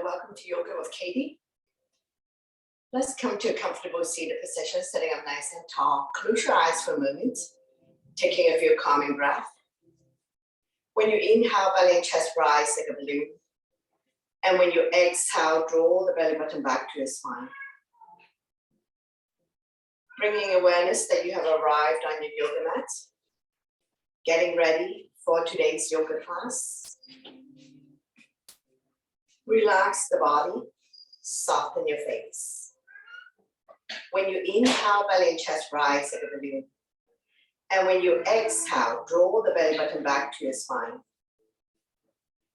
welcome to Yoga with Katie. Let's come to a comfortable seated position, sitting up nice and tall. Close your eyes for a moment, taking a few calming breaths. When you inhale, belly and chest rise like a balloon. And when you exhale, draw the belly button back to your spine. Bringing awareness that you have arrived on your yoga mat. Getting ready for today's yoga class. Relax the body, soften your face. When you inhale, belly and chest rise like a balloon. And when you exhale, draw the belly button back to your spine.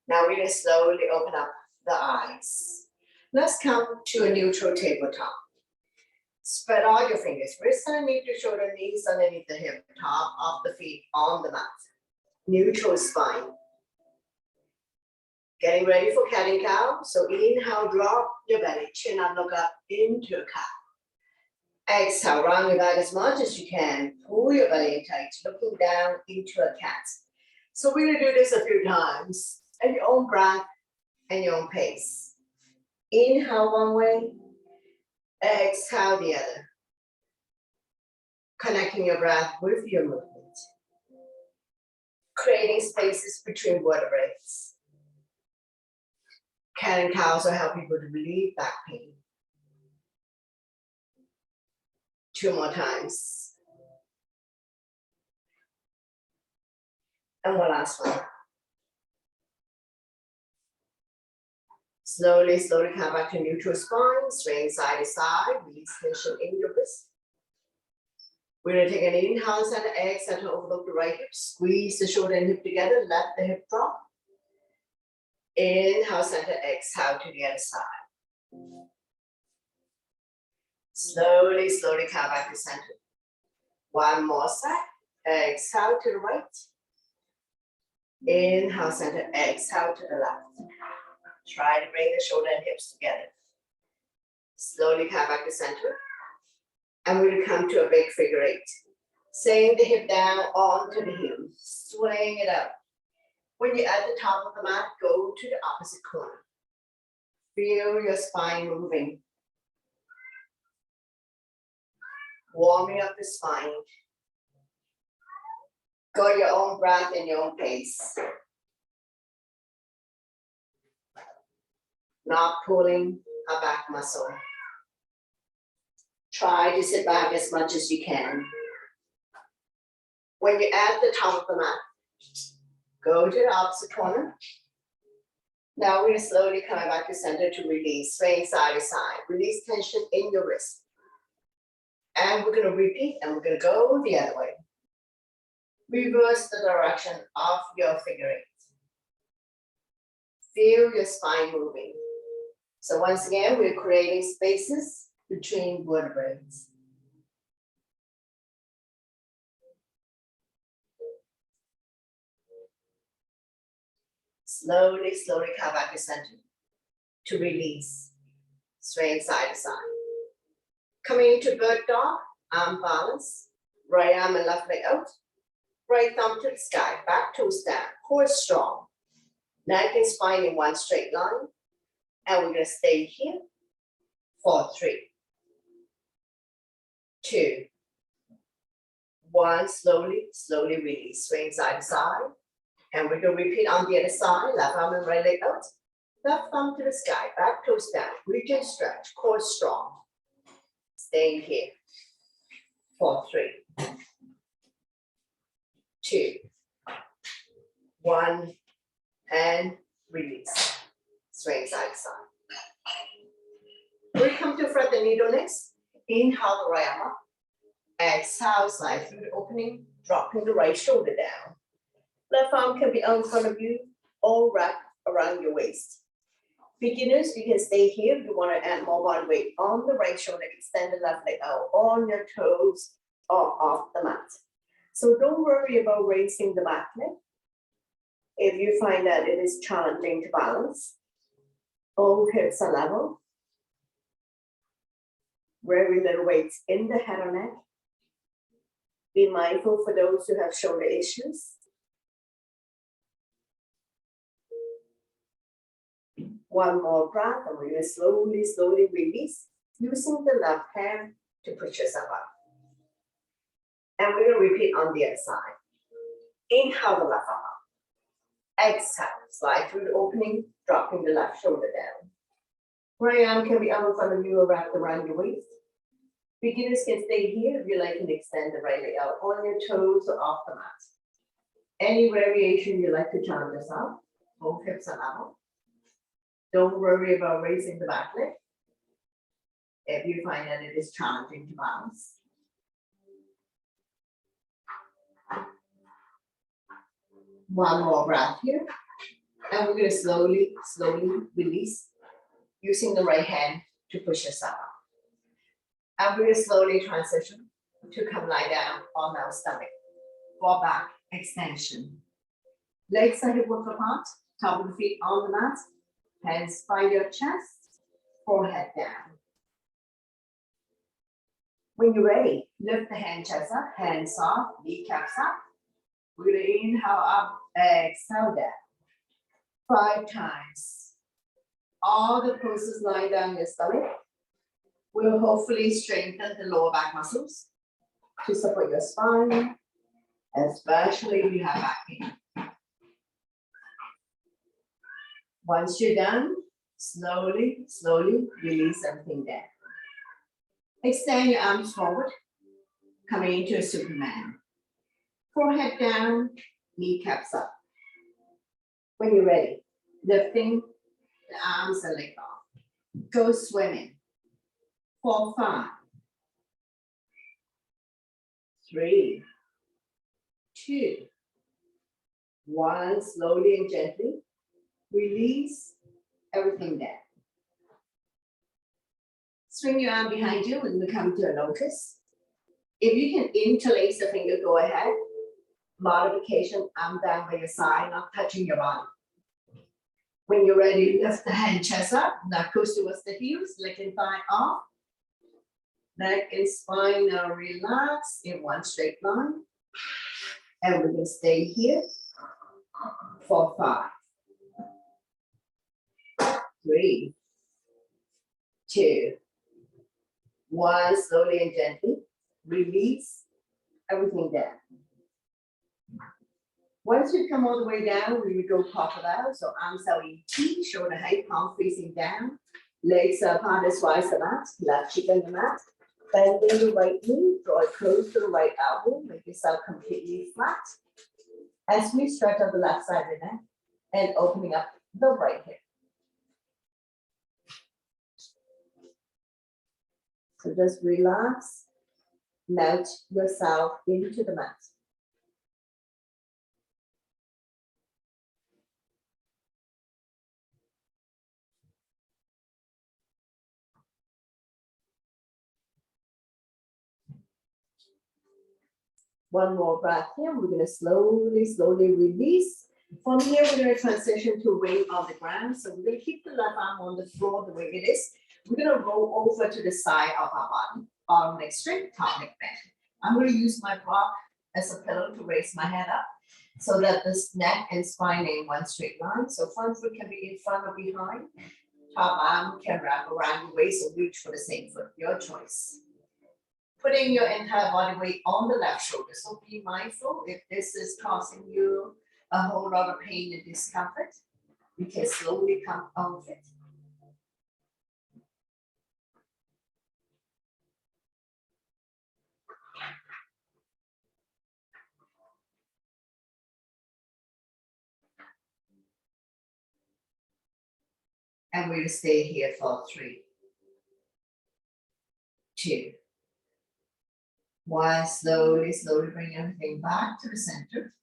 Now really slowly open up the eyes. Let's come to a neutral tabletop. Spread out your fingers, wrists underneath your shoulder, knees underneath the hip, top of the feet on the mat. Neutral spine. Getting ready for cat and cow. So inhale, drop your belly, chin up, look up into a cow. Exhale, round your back as much as you can. Pull your belly in tight, looking down into a cat. So we're gonna do this a few times at your own breath and your own pace. Inhale one way, exhale the other. Connecting your breath with your movement. Creating spaces between vertebrae. Cat and cow also help people to relieve back pain. 2 more times. And one last one. Slowly, slowly come back to neutral spine, swaying side to side, release tension in your wrist. We're going to take an inhale, center, exhale to overlook the right hip. Squeeze the shoulder and hip together, let the hip drop. Inhale, center, exhale to the other side. Slowly, slowly come back to center. One more side. Exhale to the right. Inhale, center, exhale to the left. Try to bring the shoulder and hips together. Slowly come back to center. And we'll come to a big figure 8. Saying the hip down onto the heel. Swing it up. When you're at the top of the mat, go to the opposite corner. Feel your spine moving. Warming up the spine. Go your own breath and your own pace. Not pulling a back muscle. Try to sit back as much as you can. When you're at the top of the mat, go to the opposite corner. Now we're slowly coming back to center to release, swaying side to side. Release tension in your wrist. And we're going to repeat and we're going to go the other way. Reverse the direction of your figure 8. Feel your spine moving. So once again, we're creating spaces between vertebrae. Slowly, slowly come back to center to release, swaying side to side. Coming into bird dog, arm balance, right arm and left leg out, right thumb to the sky, back toes down, core strong, neck and spine in one straight line, and we're gonna stay here for 3, 2, 1, slowly, slowly release, swing side to side. And we're going to repeat on the other side, left arm and right leg out, left thumb to the sky, back toes down, reach and stretch, core strong. Staying here for 3, 2, 1, and release. Swing side to side. We come to front the needle next. Inhale the right arm up. Exhale, slide through the opening, dropping the right shoulder down. Left arm can be out in front of you or wrap around your waist. Beginners, you can stay here if you want to add more body weight on the right shoulder, extend the left leg out on your toes or off the mat. So don't worry about raising the back leg. If you find that it is challenging to balance, both hips are level. Very little weight in the head or neck. Be mindful for those who have shoulder issues. One more breath, and we're going to slowly, slowly release, using the left hand to push yourself up. And we're going to repeat on the other side. Inhale the left arm up. Exhale, slide through the opening, dropping the left shoulder down. Right arm can be out in front of you or wrapped around your waist. Beginners can stay here if you like and extend the right leg out on your toes or off the mat. Any variation you like to challenge yourself, both hips are level. Don't worry about raising the back leg if you find that it is challenging to balance. One more breath here. And we're going to slowly, slowly release, using the right hand to push yourself up. And we're going to slowly transition to come lie down on our stomach for back extension. Legs are hip width apart, top of the feet on the mat, hands by your chest, forehead down. When you're ready, lift the hand chest up, hands off, kneecaps up. We're going to inhale up, exhale down. 5 times. All the poses lie down your stomach will hopefully strengthen the lower back muscles to support your spine, especially if you have back pain. Once you're done, slowly, slowly release everything down. Extend your arms forward, coming into a Superman. Forehead down, kneecaps up. When you're ready, lifting the arms and leg off. Go swimming. 4, 5, 3, 2, 1. Slowly and gently release everything down. Swing your arm behind you and come to a locust. If you can interlace the finger, go ahead. Modification, arm down by your side, not touching your body. When you're ready, lift the hand, chest up, knuckles towards the heels, leg and thigh off. Neck and spine now relax in one straight line. And we're going to stay here for 5, 3, 2, 1. Slowly and gently release everything down. Once you come all the way down, we will go crocodile. So arms are in T, shoulder height, palm facing down. Legs are apart as wide as the mat, left cheek on the mat. Bending the right knee, draw it close to the right elbow, make yourself completely flat. As we stretch out the left side of the neck and opening up the right hip. So just relax, melt yourself into the mat. One more breath here. We're going to slowly, slowly release. From here, we're going to transition to wing on the ground. So we're going to keep the left arm on the floor the way it is. We're going to roll over to the side of our body. Bottom leg straight, top leg bend. I'm going to use my block as a pillow to raise my head up so that this neck and spine in one straight line. So front foot can be in front or behind. Top arm can wrap around your waist or reach for the same foot. Your choice. Putting your entire body weight on the left shoulder. So be mindful if this is causing you a whole lot of pain and discomfort. You can slowly come out of it. And we'll stay here for 3, 2, 1. Slowly, slowly bring everything back to the center.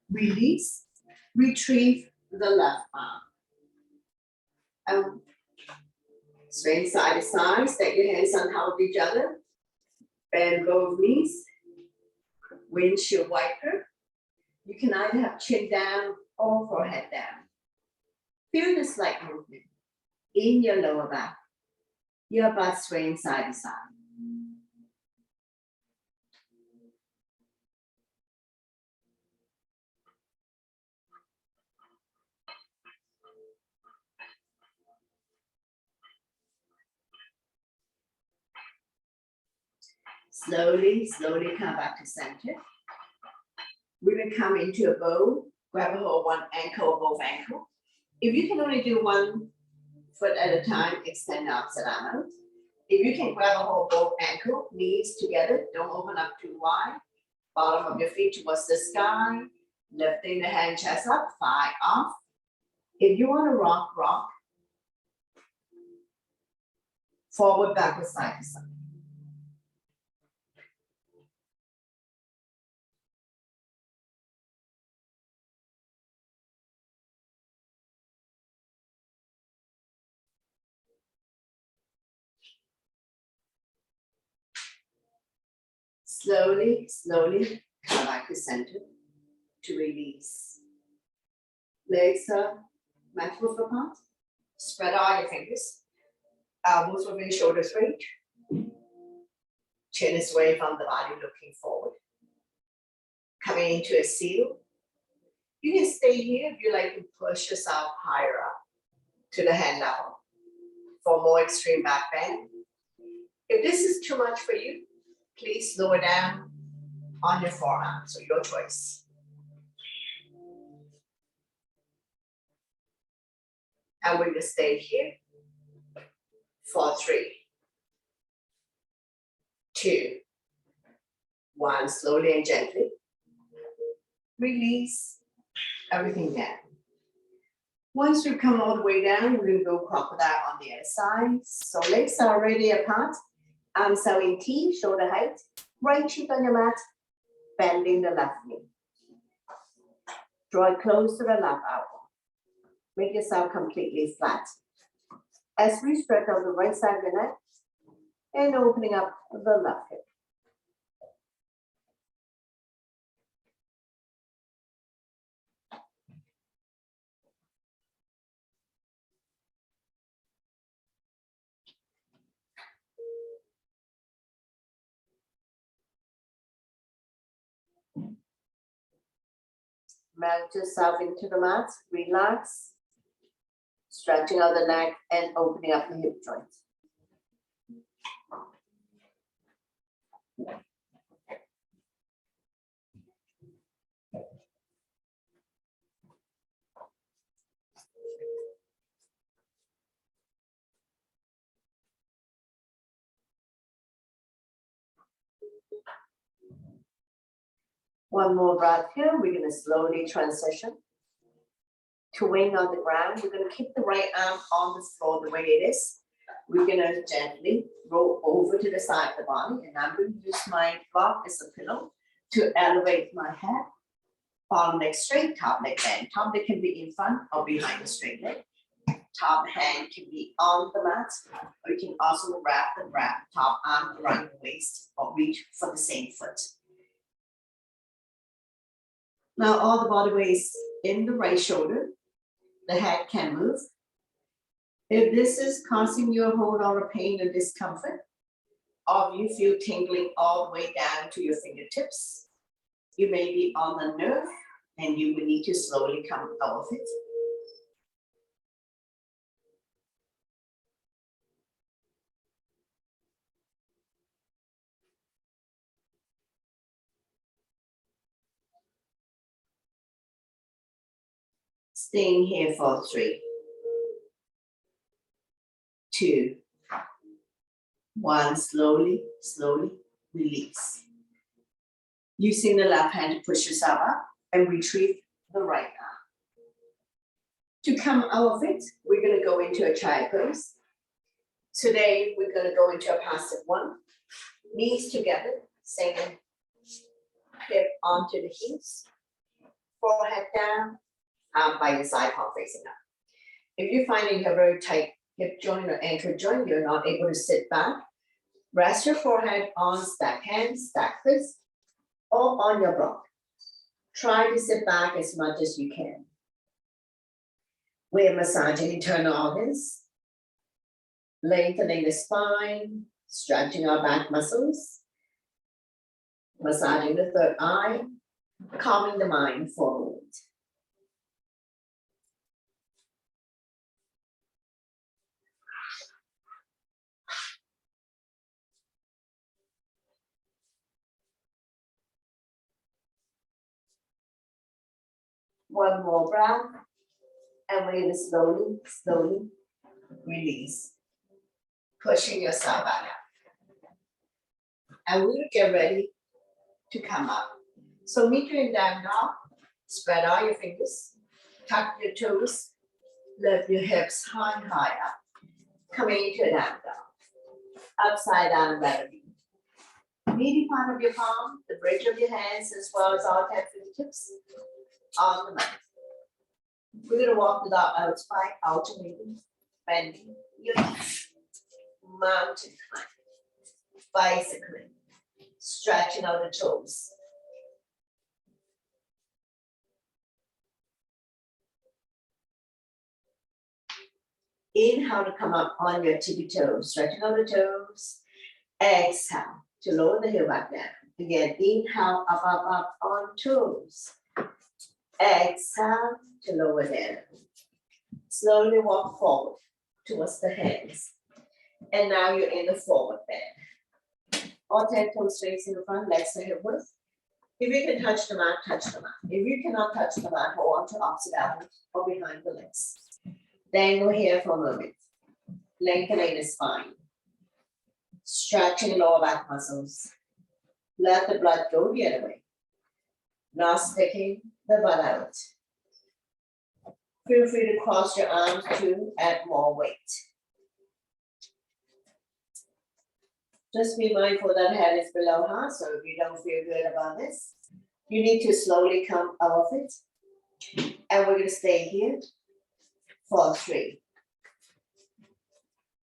Release, retrieve the left arm. And swing side to side, stack your hands on top of each other. Bend both knees. Windshield wiper. You can either have chin down or forehead down. Feel the slight movement in your lower back. Your butt swaying side to side. Slowly, slowly come back to center. We're gonna come into a bow, grab a hold one ankle or both ankle. If you can only do one foot at a time, extend the opposite arm out. If you can grab a hold both ankle, knees together, don't open up too wide. Bottom of your feet towards the sky, lifting the hand chest up, thigh off. If you want to rock, rock. Forward, backward, side to side. Slowly, slowly come back to center to release. Legs are mat width apart. Spread out your fingers. Elbows within shoulders reach. Chin is away from the body, looking forward. Coming into a seal. You can stay here if you like to push yourself higher up to the hand level for more extreme back bend. If this is too much for you, please lower down on your forearm, so your choice. And we're gonna stay here for 3, 2, 1, slowly and gently. Release everything down. Once you come all the way down, we're gonna go crocodile on the other side. So legs are already apart. Arms are in T, shoulder height. Right cheek on your mat, bending the left knee. Draw it close to the left elbow. Make yourself completely flat. As we stretch out the right side of your neck and opening up the left hip. Melt yourself into the mat, relax, stretching out the neck and opening up the hip joints. One more breath here. We're going to slowly transition to wing on the ground. We're going to keep the right arm on the floor the way it is. We're going to gently roll over to the side of the body, and I'm going to use my block as a pillow to elevate my head. Bottom leg straight, top leg bend. Top leg can be in front or behind the straight leg. Top hand can be on the mat, or you can also wrap top arm around the waist or reach for the same foot. Now all the body weight is in the right shoulder. The head can move. If this is causing you a whole lot of pain or discomfort, or you feel tingling all the way down to your fingertips, you may be on the nerve and you will need to slowly come out of it. Staying here for 3, 2, 1, slowly, slowly release. Using the left hand to push yourself up and retrieve the right arm. To come out of it, we're going to go into a child pose. Today, we're going to go into a passive 1. Knees together, same hip onto the heels, forehead down, arm by your side, palm facing up. If you're finding you have a very tight hip joint or ankle joint, you're not able to sit back, rest your forehead on stack hands, stack fists, or on your block. Try to sit back as much as you can. We're massaging internal organs, lengthening the spine, stretching our back muscles, massaging the third eye, calming the mind for a moment. One more breath. And we're gonna slowly, slowly release. Pushing yourself back up. And we'll get ready to come up. So meet you in down dog. Spread out your fingers. Tuck your toes. Lift your hips high, high up. Coming into down dog. Upside down belly. Meaty part of your palm, the bridge of your hands, as well as all 10 fingertips on the mat. We're going to walk with our out spine, alternating, bending your knees. Mountain climb, bicycling, stretching out the toes. Inhale to come up on your tippy toes, stretching out the toes. Exhale to lower the heel back down. Again, inhale, up, up, up on toes. Exhale to lower down. Slowly walk forward towards the hands. And now you're in the forward bend. All 10 toes straight in the front, legs to hip width. If you can touch the mat, touch the mat. If you cannot touch the mat, hold on to opposite elbow or behind the legs. Dangle here for a moment. Lengthening the spine. Stretching lower back muscles. Let the blood go the other way. Not sticking the butt out. Feel free to cross your arms to add more weight. Just be mindful that head is below heart, so if you don't feel good about this, you need to slowly come out of it. And we're going to stay here for 3,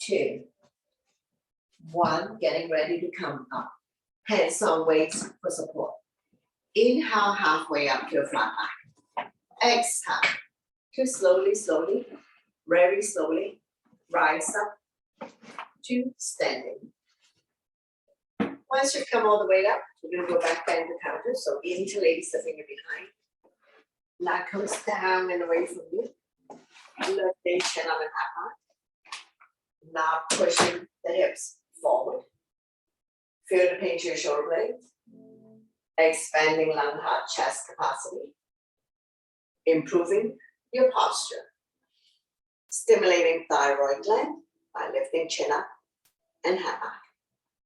2, 1. Getting ready to come up. Hands on weights for support. Inhale halfway up to a flat back. Exhale to slowly, slowly, very slowly rise up to standing. Once you come all the way up, we're going to go back down the counter. So interlace the finger behind. Leg comes down and away from you. Left chin up and up. Now pushing the hips forward. Feel the pain to your shoulder blades. Expanding lung, heart, chest capacity. Improving your posture. Stimulating thyroid gland by lifting chin up and head back.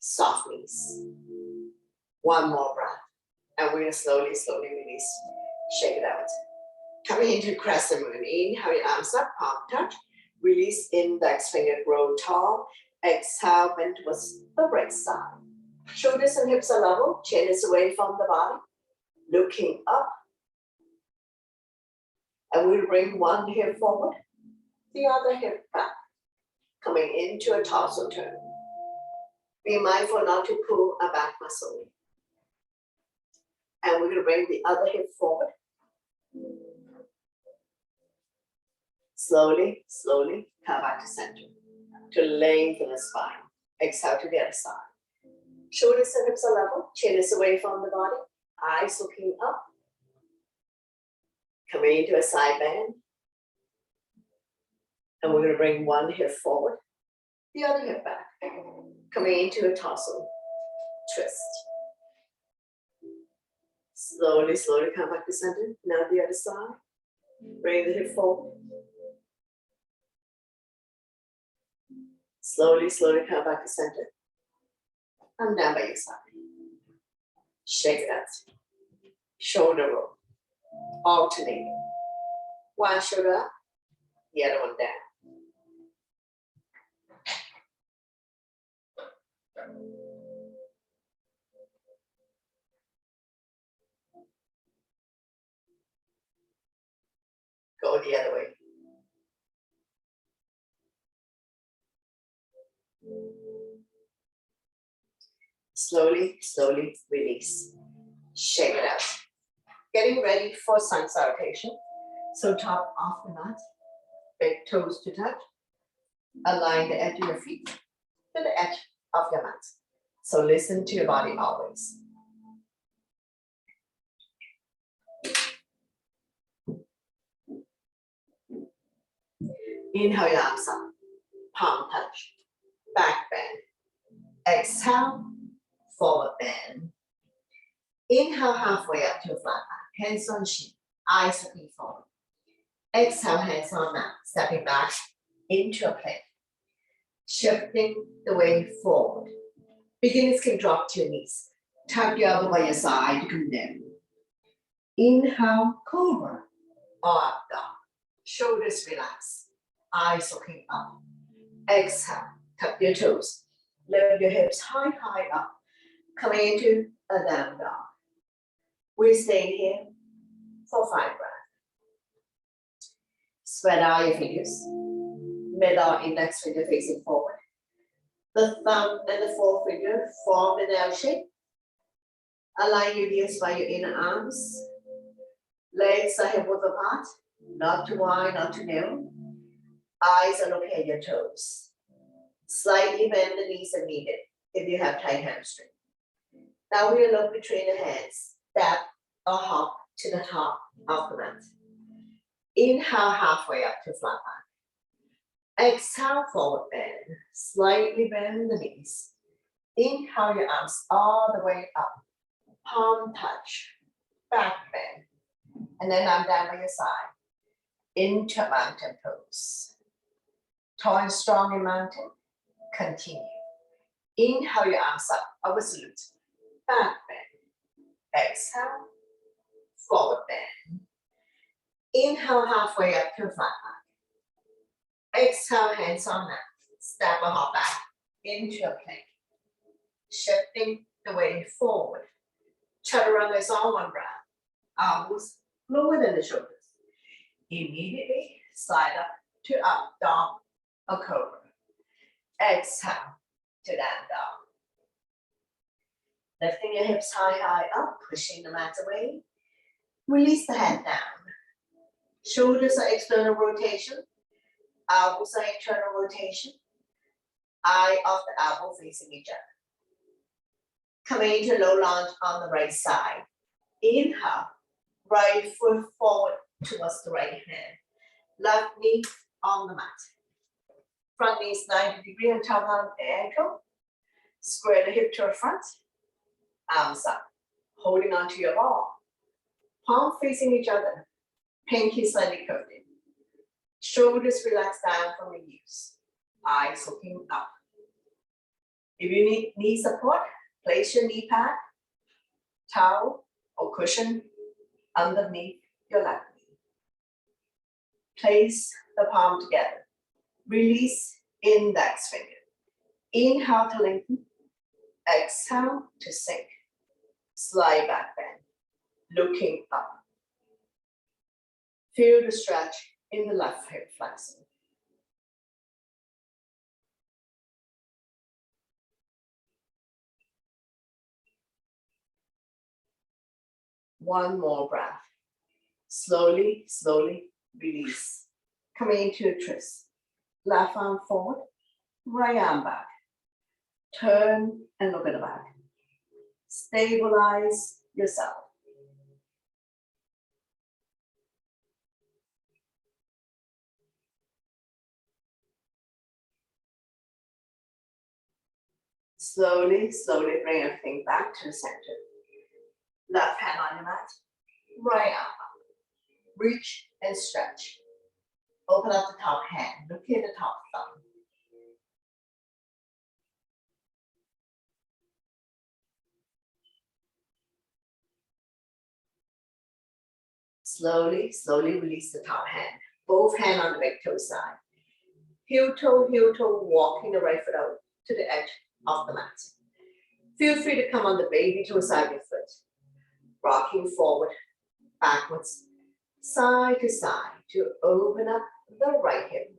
Soft knees. One more breath. And we're going to slowly, slowly release. Shake it out. Coming into crescent moon. Inhale your arms up, palm touch. Release index finger, grow tall. Exhale, bend towards the right side. Shoulders and hips are level. Chin is away from the body. Looking up. And we'll bring one hip forward. The other hip back. Coming into a torso turn. Be mindful not to pull a back muscle. And we're going to bring the other hip forward. Slowly, slowly come back to center. To lengthen the spine. Exhale to the other side. Shoulders and hips are level. Chin is away from the body. Eyes looking up. Coming into a side bend. And we're going to bring one hip forward. The other hip back. Coming into a torso twist. Slowly, slowly come back to center. Now the other side. Bring the hip forward. Slowly, slowly come back to center. And down by your side. Shake it out. Shoulder roll. Alternating. One shoulder up, the other one down. Go the other way. Slowly, slowly release. Shake it out. Getting ready for sun salutation. So top off the mat, big toes to touch. Align the edge of your feet to the edge of your mat. So listen to your body always. Inhale your arms up, palm touch, back bend. Exhale, forward bend. Inhale halfway up to a flat back, hands on shin. eyes looking forward. Exhale, hands on mat, stepping back into a plank. Shifting the weight forward. Beginners can drop to your knees. Tuck your elbow by your side to come down. Inhale, cobra or up dog. Shoulders relax. Eyes looking up. Exhale, tuck your toes. Lift your hips high up. Coming into a down dog. We're staying here for 5 breaths. Spread out your fingers. Middle index finger facing forward. The thumb and the forefinger form an L shape. Align your ears by your inner arms. Legs are hip width apart, not too wide, not too narrow. Eyes are looking at your toes. Slightly bend the knees if needed, if you have tight hamstring. Now we'll look between the hands, step or hop to the top of the mat. Inhale halfway up to flat back. Exhale, forward bend. Slightly bend the knees. Inhale your arms all the way up. Palm touch. Back bend. And then I'm down by your side. Into mountain pose. Tall and strong in mountain. Continue. Inhale your arms up. Over salute. Back bend. Exhale. Forward bend. Inhale halfway up to flat back. Exhale, hands on mat. Step or hop back into a plank. Shifting the weight forward. Chaturanga is all one breath. Arms lower than the shoulders. Immediately slide up to up dog or cobra. Exhale to down dog. Lifting your hips high up, pushing the mat away. Release the head down. Shoulders are external rotation. Elbows are internal rotation. Eye of the elbow facing each other. Coming into low lunge on the right side. Inhale, right foot forward towards the right hand. Left knee on the mat. Front knee is 90 degrees on top of the ankle. Square the hip to the front. Arms up, holding onto your ball. Palm facing each other. Pinky slightly curved in. Shoulders relax down from the ears. Eyes looking up. If you need knee support, place your knee pad, towel, or cushion underneath your left knee. Place the palm together. Release index finger. Inhale to lengthen. Exhale to sink. Slide back bend. Looking up. Feel the stretch in the left hip flexor. One more breath. Slowly, slowly release. Coming into a twist. Left arm forward, right arm back. Turn and look at the back. Stabilize yourself. Slowly, slowly bring everything back to the center. Left hand on your mat, right arm up. Reach and stretch. Open up the top hand, look at the top thumb. Slowly, slowly release the top hand. Both hands on the big toe side. Heel toe, walking the right foot out to the edge of the mat. Feel free to come on the baby toe side of your foot. Rocking forward, backwards, side to side to open up the right hip.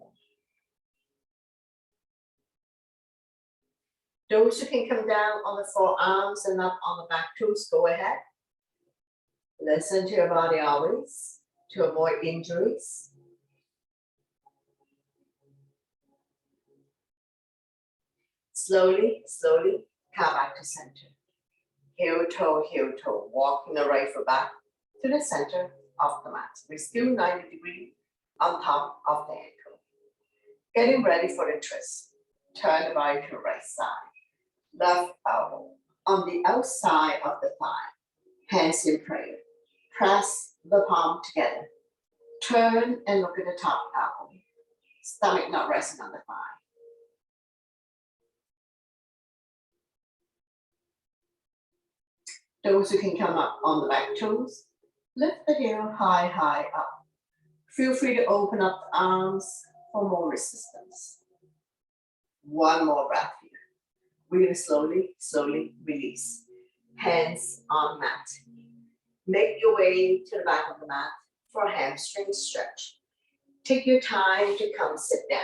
Those who can come down on the forearms and up on the back toes, go ahead. Listen to your body always to avoid injuries. Slowly, slowly, come back to center. Heel toe, walking the right foot back to the center of the mat. We're still 90 degrees on top of the ankle. Getting ready for the twist. Turn the body to the right side. Left elbow on the outside of the thigh. Hands in prayer. Press the palm together. Turn and look at the top elbow. Stomach not resting on the thigh. Those who can come up on the back toes, lift the heel high, high up. Feel free to open up the arms for more resistance. One more breath here. We're going to slowly, slowly release. Hands on mat. Make your way to the back of the mat for a hamstring stretch. Take your time to come sit down.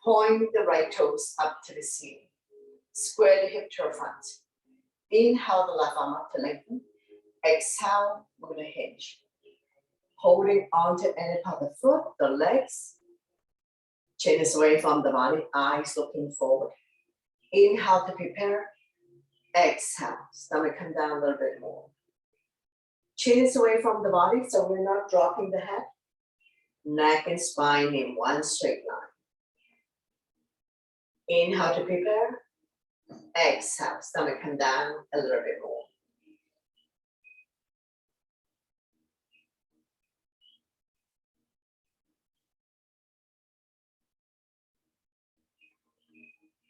Point the right toes up to the ceiling. Square the hip to the front. Inhale the left arm up to lengthen. Exhale, we're going to hinge. Holding onto any part of the foot, the legs. Chin is away from the body, eyes looking forward. Inhale to prepare. Exhale, stomach come down a little bit more. Chin is away from the body, so we're not dropping the head. Neck and spine in one straight line. Inhale to prepare. Exhale, stomach come down a little bit more.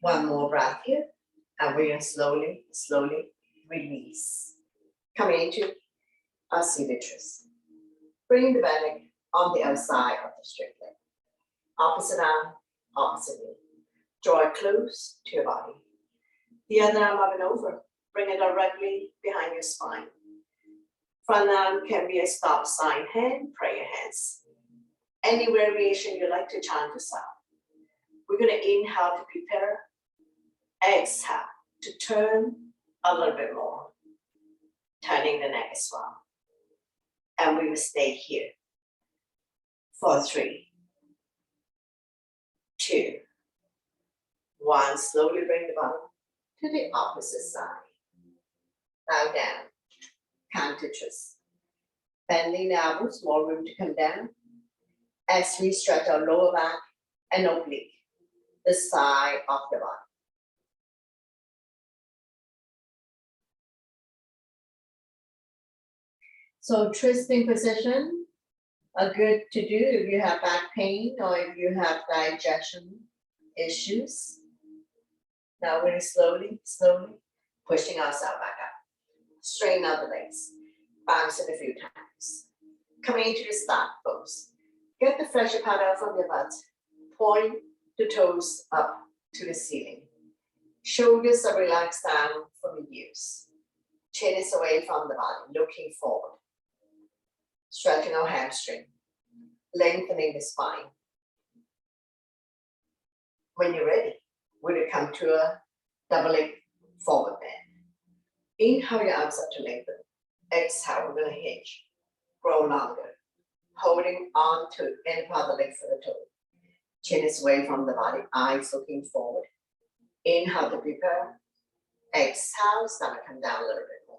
One more breath here, and we're going to slowly, slowly release. Coming into a seated twist. Bring the belly on the outside of the straight leg. Opposite arm, opposite knee. Draw it close to your body. The other arm up and over. Bring it directly behind your spine. Front arm can be a stop sign hand, prayer hands. Any variation you like to chant this out. We're going to inhale to prepare. Exhale to turn a little bit more. Turning the neck as well. And we will stay here for 3, 2, 1. Slowly bring the body to the opposite side. Bow down. Counter twist. Bending the elbows, more room to come down. As we stretch our lower back and oblique, the side of the body. So twisting position, good to do if you have back pain or if you have digestion issues. Now we're slowly, slowly pushing ourselves back up. Straighten out the legs. Bounce it a few times. Coming into the start pose. Get the flesh part out from your butt. Point the toes up to the ceiling. Shoulders are relaxed down from the ears. Chin is away from the body, looking forward. Stretching our hamstring. Lengthening the spine. When you're ready, we'll come to a double leg forward bend. Inhale your arms up to lengthen. Exhale, we're going to hinge. Grow longer. Holding on to any part of the leg for the toe. Chin is away from the body, eyes looking forward. Inhale to prepare. Exhale, stomach come down a little bit more.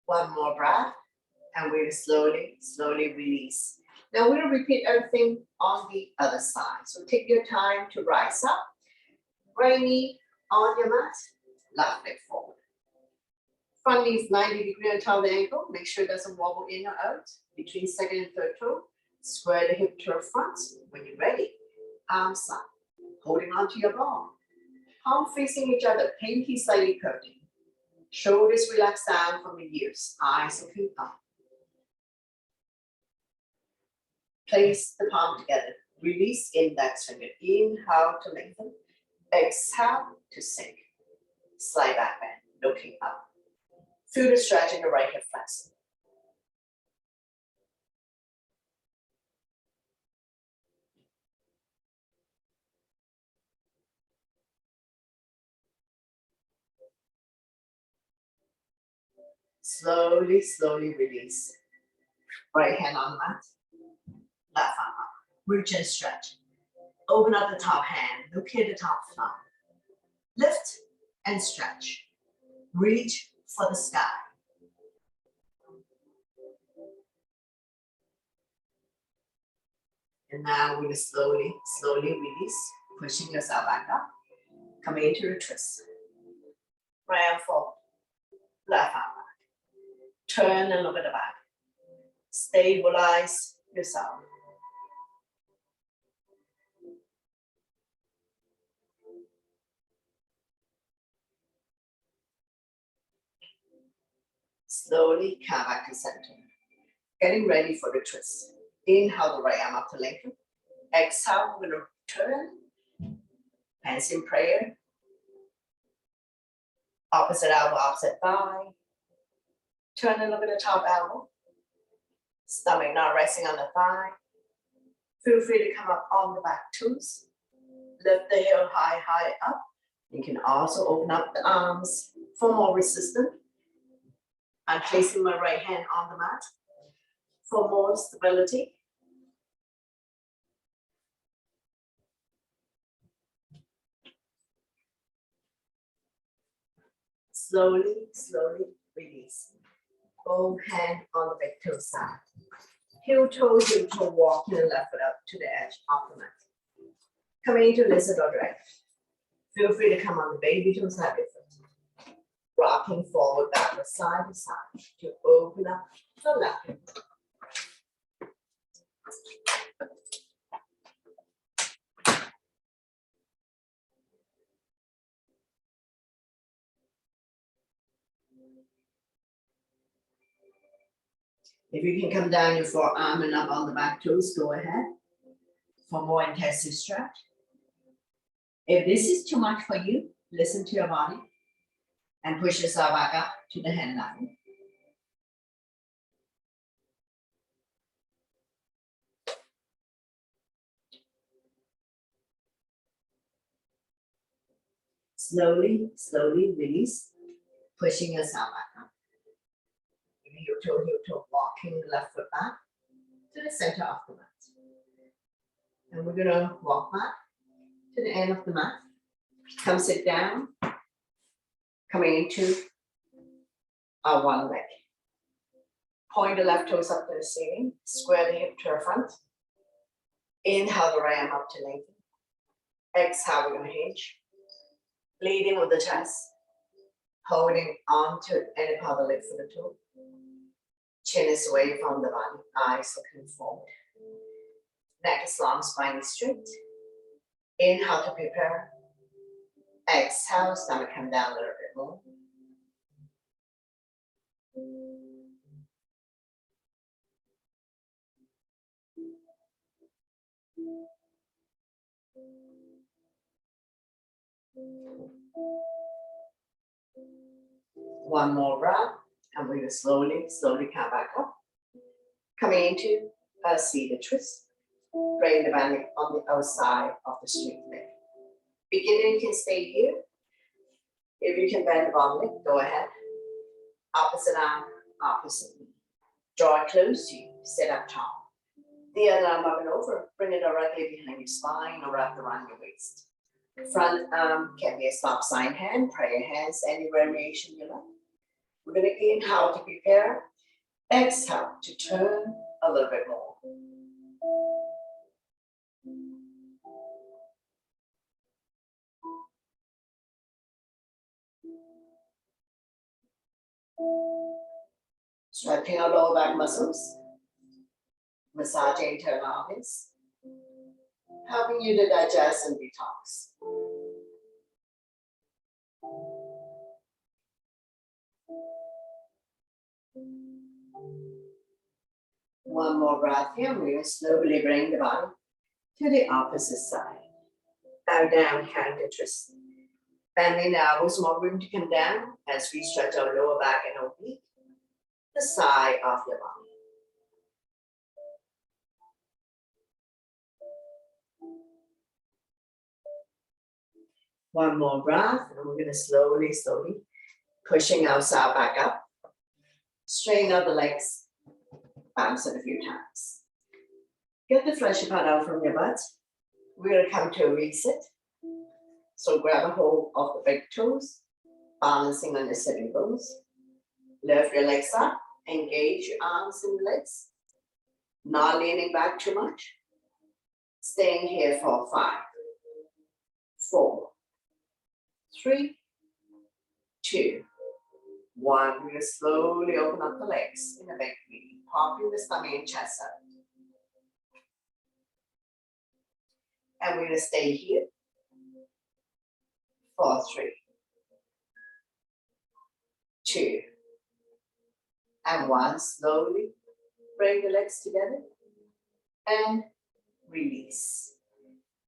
One more breath, and we'll slowly, slowly release. Now we'll repeat everything on the other side. So take your time to rise up. Right knee on your mat, left leg forward. Front knee is 90 degrees on top of the ankle. Make sure it doesn't wobble in or out. Between second and third toe, square the hip to the front. When you're ready, arms up, holding onto your ball. Palm facing each other, pinky slightly curving. Shoulders relax down from the ears, eyes looking up. Place the palm together. Release index finger. Inhale to lengthen. Exhale to sink. Slide back bend, looking up. Feel the stretch in the right hip flexor. Slowly, slowly release. Right hand on the mat. left arm up, reach and stretch. Open up the top hand, look at the top thumb. Lift and stretch. Reach for the sky. And now we're going to slowly release, pushing yourself back up. Coming into a twist. Right arm forward, left arm back. Turn and look at the back. Stabilize yourself. Slowly come back to center. Getting ready for the twist. Inhale the right arm up to lengthen. Exhale, we're going to turn. Hands in prayer. Opposite elbow, opposite thigh. Turn and look at the top elbow. Stomach not resting on the thigh. Feel free to come up on the back toes. Lift the heel high up. You can also open up the arms for more resistance. I'm placing my right hand on the mat for more stability. Slowly release. Both hands on the back toe side. Heel toe, walking the left foot up to the edge of the mat. Coming into lizard or dragon. Feel free to come on the baby toe side of your foot. Rocking forward, backward, side to side to open up the left hip. If you can come down your forearm and up on the back toes, go ahead for more intensive stretch. If this is too much for you, listen to your body and push yourself back up to the hand line. Slowly release, pushing yourself back up. Heel toe, walking the left foot back to the center of the mat. And we're gonna walk back to the end of the mat. Come sit down, coming into our one leg. Point the left toes up to the ceiling, square the hip to the front. Inhale the right arm up to lengthen. Exhale, we're gonna hinge. Leading with the chest, holding on to any part of the leg for the toe. Chin is away from the body, eyes looking forward. Neck is long, spine is straight. Inhale to prepare. Exhale, stomach come down a little bit more. One more breath, and we're going to slowly come back up. Coming into a seated twist. Bring the band on the outside of the straight leg. Beginner, you can stay here. If you can bend the bottom leg, go ahead. Opposite arm, opposite knee. Draw it close to you, sit up tall. The other arm up and over, bring it directly behind your spine or wrap around your waist. Front arm can be a stop sign hand, prayer hands, any variation you like. We're going to inhale to prepare. Exhale to turn a little bit more. Stretching our lower back muscles. Massaging internal organs. Helping you to digest and detox. One more breath here. We're going to slowly bring the body to the opposite side. Bow down, counter twist. Bending the elbows, more room to come down as we stretch our lower back and oblique, the side of your body. One more breath, and we're going to slowly pushing ourselves back up. Straighten out the legs, bounce it a few times. Get the flesh part out from your butt. We're gonna come to a reset. So grab a hold of the big toes, balancing on your sitting bones. Lift your legs up, engage your arms and legs. Not leaning back too much. Staying here for 5, 4, 3, 2, 1. We're gonna slowly open up the legs in a big V, popping the stomach and chest up. And we're gonna stay here for 3, 2, and 1. Slowly bring the legs together and release.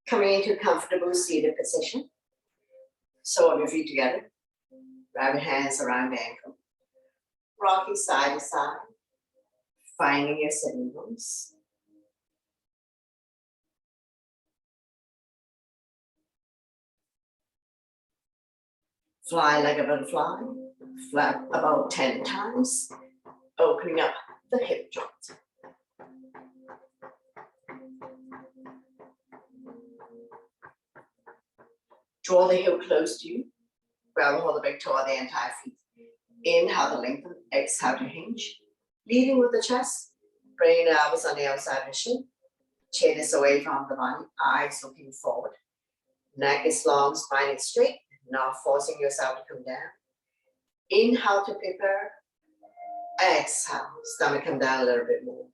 Coming into a comfortable seated position. Sole your feet together. Grab your hands around the ankle. Rocking side to side. Finding your sitting bones. Fly like a butterfly. Flap about 10 times. Opening up the hip joint. Draw the heel close to you. Grab a hold of the big toe of the entire feet. Inhale to lengthen, exhale to hinge. Leading with the chest. Bring the elbows on the outside of the shin. Chin is away from the body, eyes looking forward. Neck is long, spine is straight. Not forcing yourself to come down. Inhale to prepare. Exhale, stomach come down a little bit more.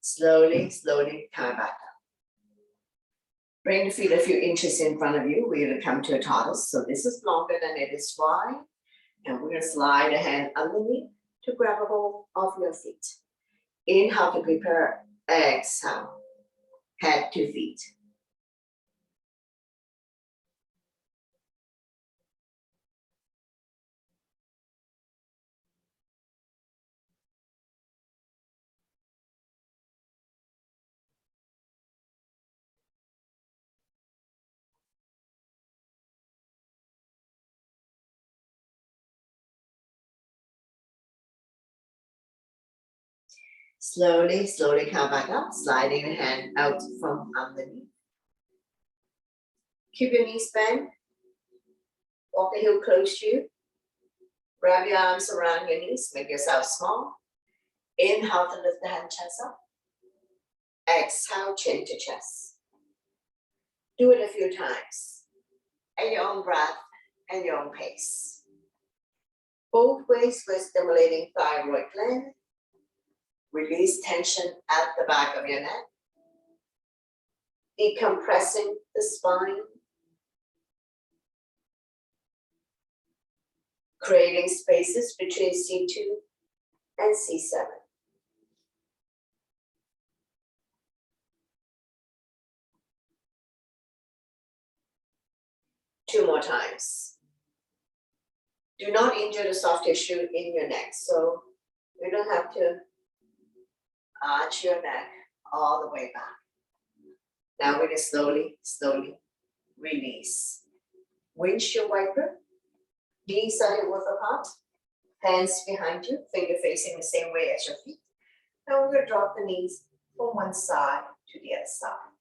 Slowly, slowly come back up. Bring the feet a few inches in front of you. We're going to come to a tortoise. So this is longer than it is wide. And we're going to slide a hand underneath to grab a hold of your feet. Inhale to prepare. Exhale. Head to feet. Slowly, slowly come back up, sliding the hand out from underneath. Keep your knees bent. Walk the heel close to you. Grab your arms around your knees, make yourself small. Inhale to lift the hand chest up. Exhale, chin to chest. Do it a few times at your own breath and your own pace. Both ways we're stimulating thyroid gland. Release tension at the back of your neck. Decompressing the spine. Creating spaces between C2 and C7. Two more times. Do not injure the soft tissue in your neck. So you don't have to arch your neck all the way back. Now we're going to slowly, slowly release. Windshield wiper. Knees are hip width apart. Hands behind you. Finger facing the same way as your feet. Now we're going to drop the knees from one side to the other side.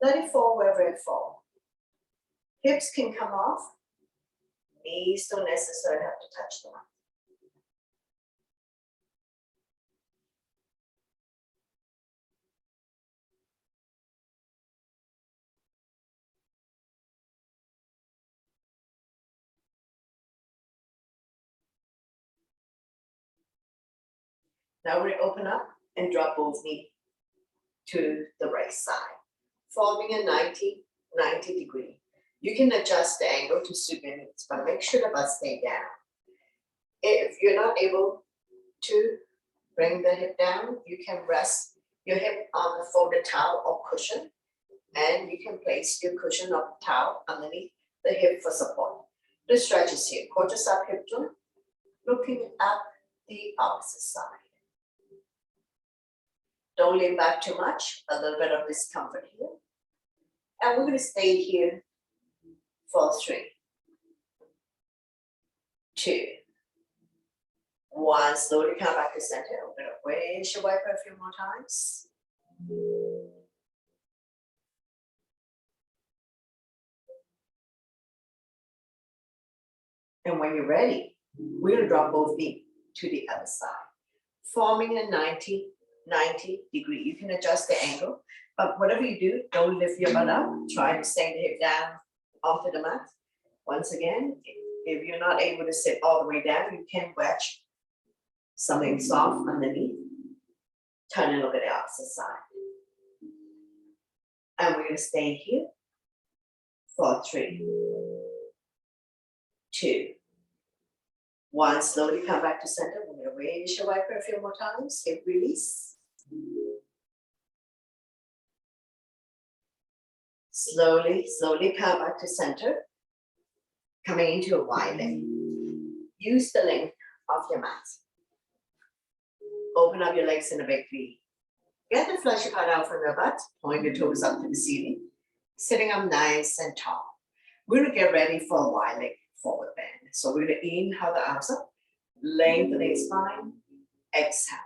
Let it fall wherever it falls. Hips can come off. Knees don't necessarily have to touch the mat. Now we open up and drop both knees to the right side, forming a 90 degree. You can adjust the angle to suit your needs, but make sure the butt stay down. If you're not able to bring the hip down, you can rest your hip on the folded towel or cushion And you can place your cushion or towel underneath the hip for support. The stretch is here. Quarter up hip joint, looking at the opposite side. Don't lean back too much, a little bit of discomfort here. And we're going to stay here for 3, 2, 1. Slowly come back to center. We're going to winch your wiper a few more times. And when you're ready, we're going to drop both knees to the other side, forming a 90 degree. You can adjust the angle, but whatever you do, don't lift your butt up. Try to send the hip down onto the mat. Once again, if you're not able to sit all the way down, you can wedge something soft underneath. Turn and look at the opposite side. And we're going to stay here for 3, 2, 1. Slowly come back to center. We're going to raise your wiper a few more times. Hip release. Slowly come back to center. Coming into a wide leg. Use the length of your mat. Open up your legs in a big V. Get the flush your heart out from your butt. Point your toes up to the ceiling. Sitting up nice and tall. We're going to get ready for a wide leg forward bend. So we're going to inhale the arms up. Lengthening spine. Exhale.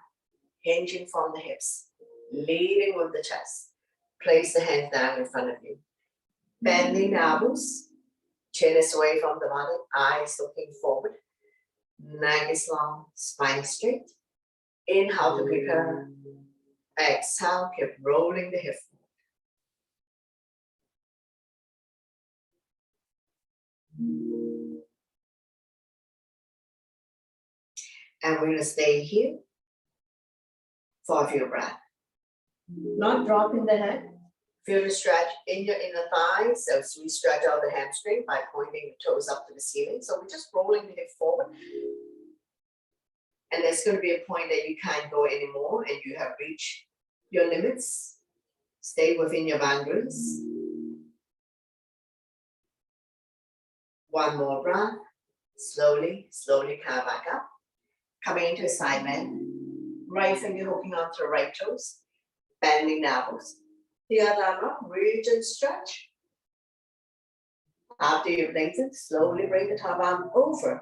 Hinging from the hips. Leading with the chest. Place the hands down in front of you. Bending the elbows. Chin is away from the body. Eyes looking forward. Neck is long. Spine is straight. Inhale to prepare. Exhale. Keep rolling the hip. And we're going to stay here for a few breaths. Not dropping the head. Feel the stretch in your inner thighs as we stretch out the hamstring by pointing the toes up to the ceiling. So we're just rolling the hip forward. And there's going to be a point that you can't go anymore and you have reached your limits. Stay within your boundaries. One more breath. Slowly come back up. Coming into a side bend. Right finger hooking onto the right toes. Bending the elbows. The other arm up, reach and stretch. After you've lengthened, slowly bring the top arm over,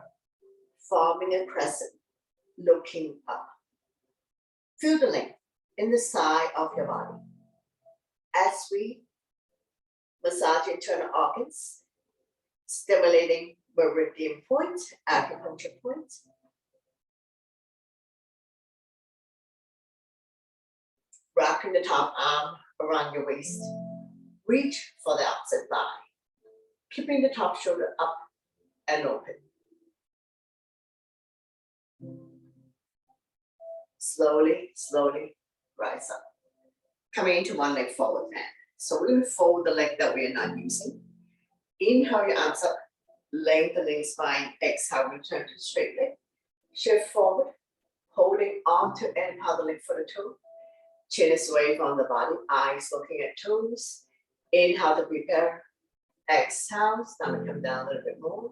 forming a crescent, looking up. Feel the length in the side of your body. As we massage internal organs, stimulating meridian point, acupuncture point. Wrapping the top arm around your waist. Reach for the opposite thigh. Keeping the top shoulder up and open. Slowly rise up. Coming into one leg forward bend. So we're going to fold the leg that we are not using. Inhale your arms up, lengthening spine. Exhale, return to straight leg. Shift forward, holding on to end of the leg for the toe. Chin is away from the body, eyes looking at toes. Inhale to prepare. Exhale, stomach come down a little bit more.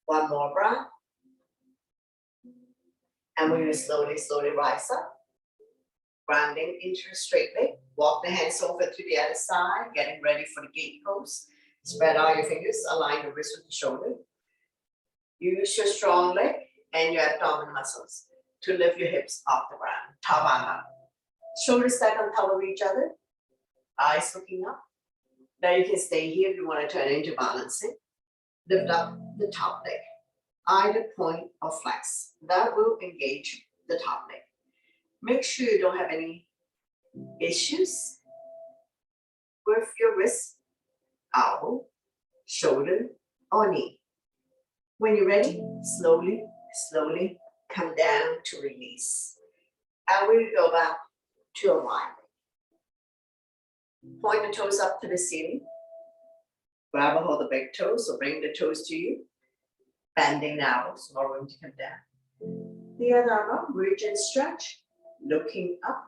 One more breath. And we're going to slowly rise up. Grounding into a straight leg. Walk the hands over to the other side, getting ready for the gate pose. Spread out your fingers, align your wrist with the shoulder. Use your strong leg and your abdominal muscles to lift your hips off the ground. Top arm up. Shoulders stack on top of each other. Eyes looking up. Now you can stay here if you want to turn into balancing. Lift up the top leg. Either point or flex. That will engage the top leg. Make sure you don't have any issues with your wrist, elbow, shoulder, or knee. When you're ready, slowly come down to release. And we'll go back to a wide leg. Point the toes up to the ceiling. Grab a hold of the big toes, so bring the toes to you. Bending now, so more room to come down. The other arm up, reach and stretch, looking up.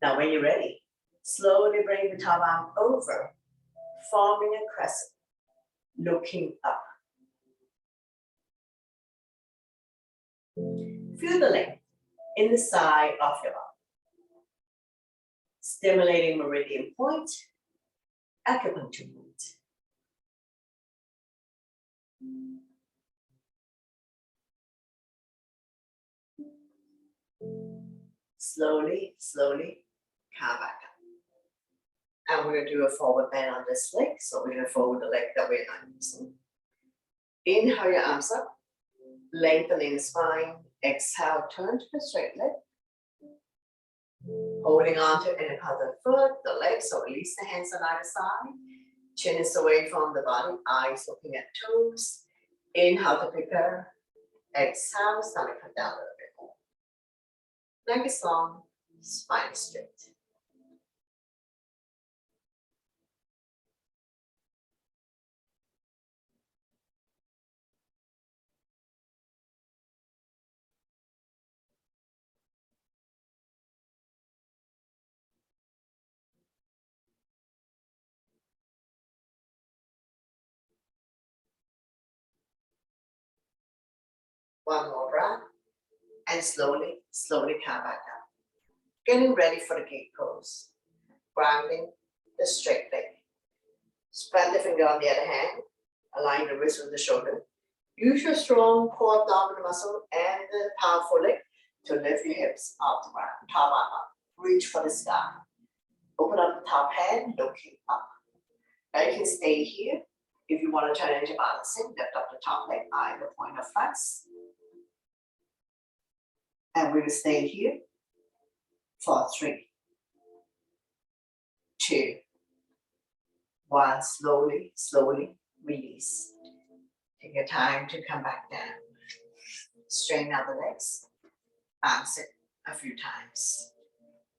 Now when you're ready, slowly bring the top arm over, forming a crescent, looking up. Feel the length in the side of your arm. Stimulating meridian point, acupuncture point. Slowly, slowly, come back up. And we're going to do a forward bend on this leg. So we're going to forward the leg that we're not using. Inhale your arms up, lengthening the spine. Exhale, turn to the straight leg. Holding on to any part of the foot, the leg, so release the hands on either side. Chin is away from the body, eyes looking at toes. Inhale to prepare. Exhale, stomach come down a little bit more. Neck is long, spine straight. One more breath, and slowly, slowly come back up. Getting ready for the gate pose. Grounding the straight leg. Spread the finger on the other hand. Align the wrist with the shoulder. Use your strong core abdominal muscle and the powerful leg to lift your hips off the ground. Top arm up. Reach for the sky. Open up the top hand, looking up. Now you can stay here. If you want to turn into balancing, lift up the top leg, either point of flex. And we're going to stay here for 3, 2, 1. Slowly, slowly release. Take your time to come back down. Straighten out the legs. Bounce it a few times.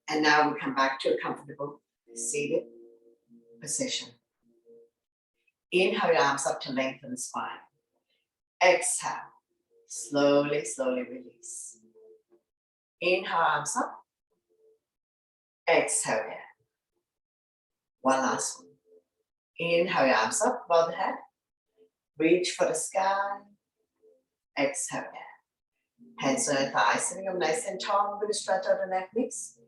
And now we come back to a comfortable seated position. Inhale your arms up to lengthen the spine. Exhale. Slowly, slowly release. Inhale, arms up. Exhale down. One last one. Inhale your arms up above the head. Reach for the sky. Exhale down. Hands on your thighs, sitting up nice and tall. We're going to stretch out the neck mix.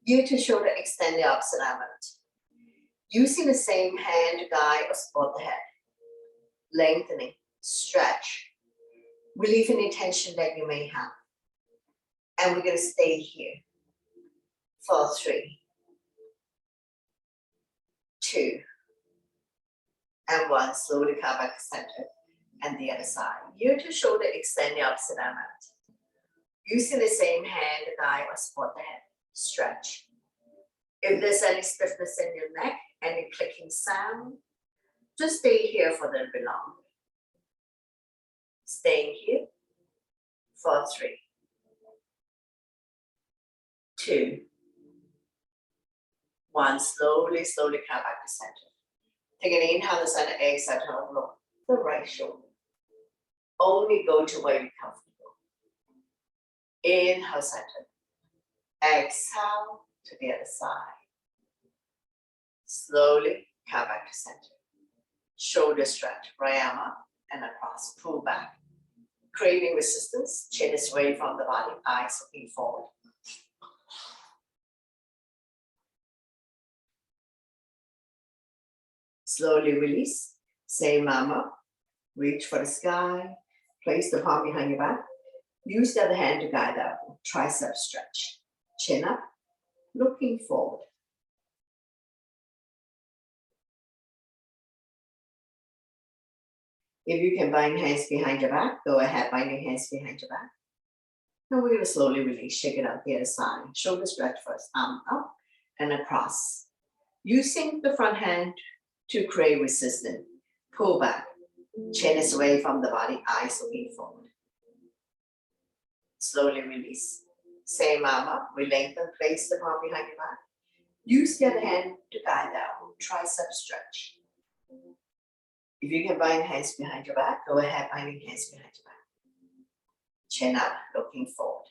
Ear to shoulder, extend the opposite arm out. Using the same hand to guide or support the head. Lengthening, stretch. Relieve any tension that you may have. And we're going to stay here for 3, 2, and 1. Slowly come back to center and the other side. Ear to shoulder, extend the opposite arm out. Using the same hand to guide or support the head. Stretch. If there's any stiffness in your neck, any clicking sound, just stay here for a little bit longer. Staying here for 3, 2, 1. Slowly, slowly come back to center. Take an inhale to center, exhale to lower the right shoulder. Only go to where you're comfortable. Inhale, center. Exhale to the other side. Slowly come back to center. Shoulder stretch, right arm up and across. Pull back. Creating resistance, chin is away from the body, eyes looking forward. Slowly release. Same arm up. Reach for the sky. Place the palm behind your back. Use the other hand to guide up. Tricep stretch. Chin up. Looking forward. If you can bind hands behind your back, go ahead, bind your hands behind your back. And we're going to slowly release, shake it out the other side. Shoulder stretch first, arm up and across. Using the front hand to create resistance. Pull back. Chin is away from the body, eyes looking forward. Slowly release. Same arm up. We lengthen, place the palm behind your back. Use the other hand to guide down. Tricep stretch. If you can bind hands behind your back, go ahead, binding hands behind your back. Chin up, looking forward.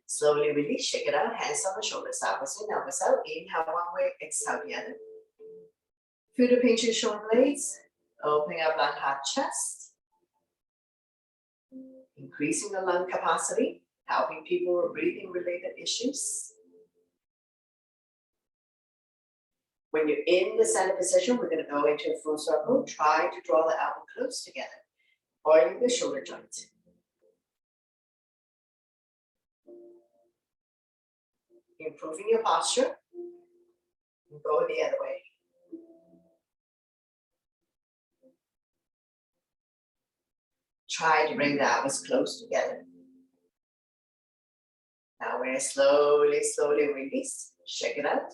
Slowly release, shake it out, hands on the shoulders, elbows in, elbows out. Inhale one way, exhale the other. Feel the pinch your shoulder blades, opening up that heart chest. Increasing the lung capacity, helping people with breathing related issues. When you're in the center position, we're going to go into a full circle. Try to draw the elbow close together, oiling the shoulder joint. Improving your posture. And go the other way. Try to bring the elbows close together. Now we're going to slowly release. Shake it out.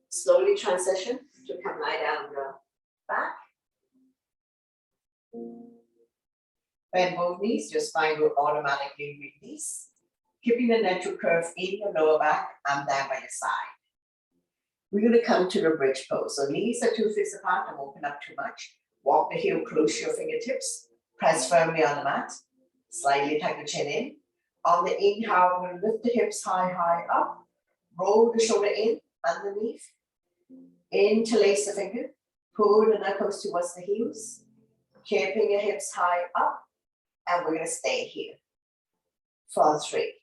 Slowly transition to come lie down on your back. Bend both knees, your spine will automatically release. Keeping the natural curve in your lower back, arm down by your side. We're going to come to the bridge pose. So knees are 2 feet apart, don't open up too much. Walk the heel close to your fingertips. Press firmly on the mat. Slightly tuck the chin in. On the inhale, we'll lift the hips high up. Roll the shoulder in, underneath. Interlace the finger. Pull the knuckles towards the heels. Keeping your hips high up. And we're going to stay here. For 3,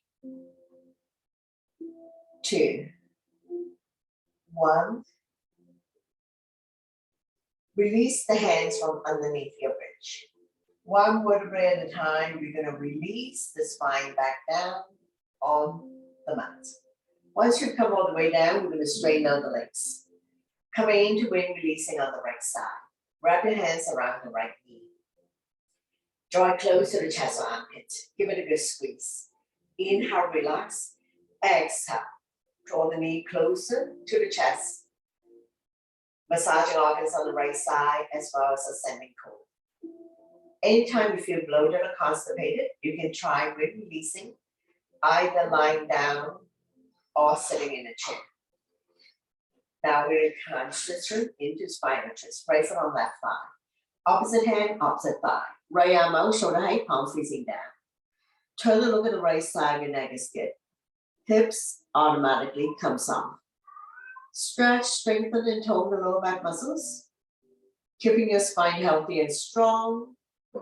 2, 1. Release the hands from underneath your bridge. One vertebrae at a time, we're going to release the spine back down on the mat. Once you come all the way down, we're going to straighten out the legs. Coming into wind, releasing on the right side. Wrap your hands around the right knee. Draw it close to the chest or armpit. Give it a good squeeze. Inhale, relax. Exhale. Draw the knee closer to the chest. Massaging organs on the right side as well as ascending colon. Anytime you feel bloated or constipated, you can try with releasing, either lying down or sitting in a chair. Now we're going to transition into spinal twist. Right foot on left thigh. Opposite hand, opposite thigh. Right arm out, shoulder height, palm facing down. Turn and look at the right side, your neck is good. Hips automatically come soft. Stretch, strengthen, and tone the lower back muscles. Keeping your spine healthy and strong,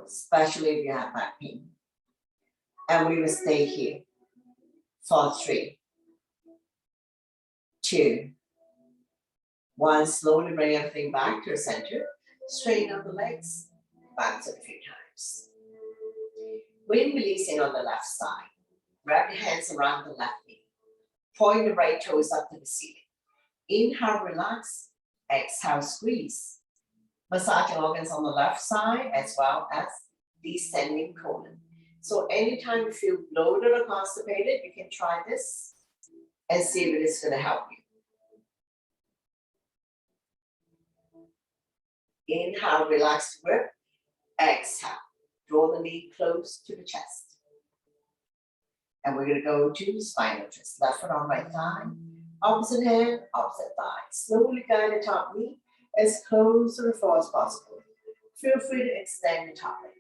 especially if you have back pain. And we will stay here for 3, 2, 1. Slowly bring everything back to the center. Straighten up the legs. Bounce it a few times. When releasing on the left side, wrap your hands around the left knee. Point the right toes up to the ceiling. Inhale, relax. Exhale, squeeze. Massaging organs on the left side as well as descending colon. So anytime you feel bloated or constipated, you can try this and see if it is going to help you. Inhale, relax the grip. Exhale, draw the knee close to the chest. And we're going to go to spinal twist. Left foot on right thigh, opposite hand, opposite thigh. Slowly guide the top knee as close to the floor as possible. Feel free to extend the top leg.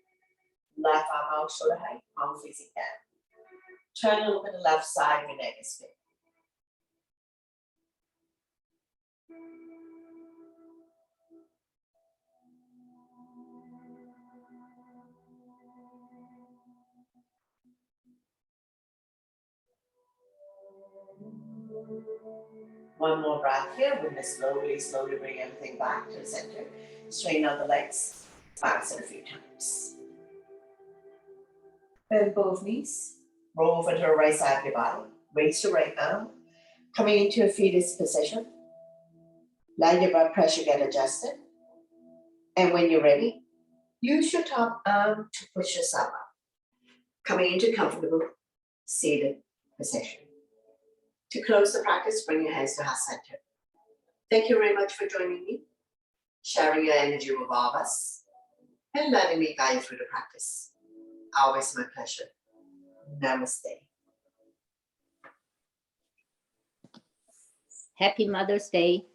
Left arm out, shoulder height, palm facing down. Turn and look at the left side, your neck is big. One more breath here. We're going to slowly bring everything back to the center. Straighten out the legs. Bounce it a few times. Bend both knees. Roll over to the right side of your body. Raise your right arm. Coming into a fetus position. Let your blood pressure get adjusted. And when you're ready, use your top arm to push yourself up. Coming into comfortable seated position. To close the practice, bring your hands to heart center. Thank you very much for joining me. sharing your energy with all of us, and letting me guide you through the practice. Always my pleasure. Namaste. Happy Mother's Day.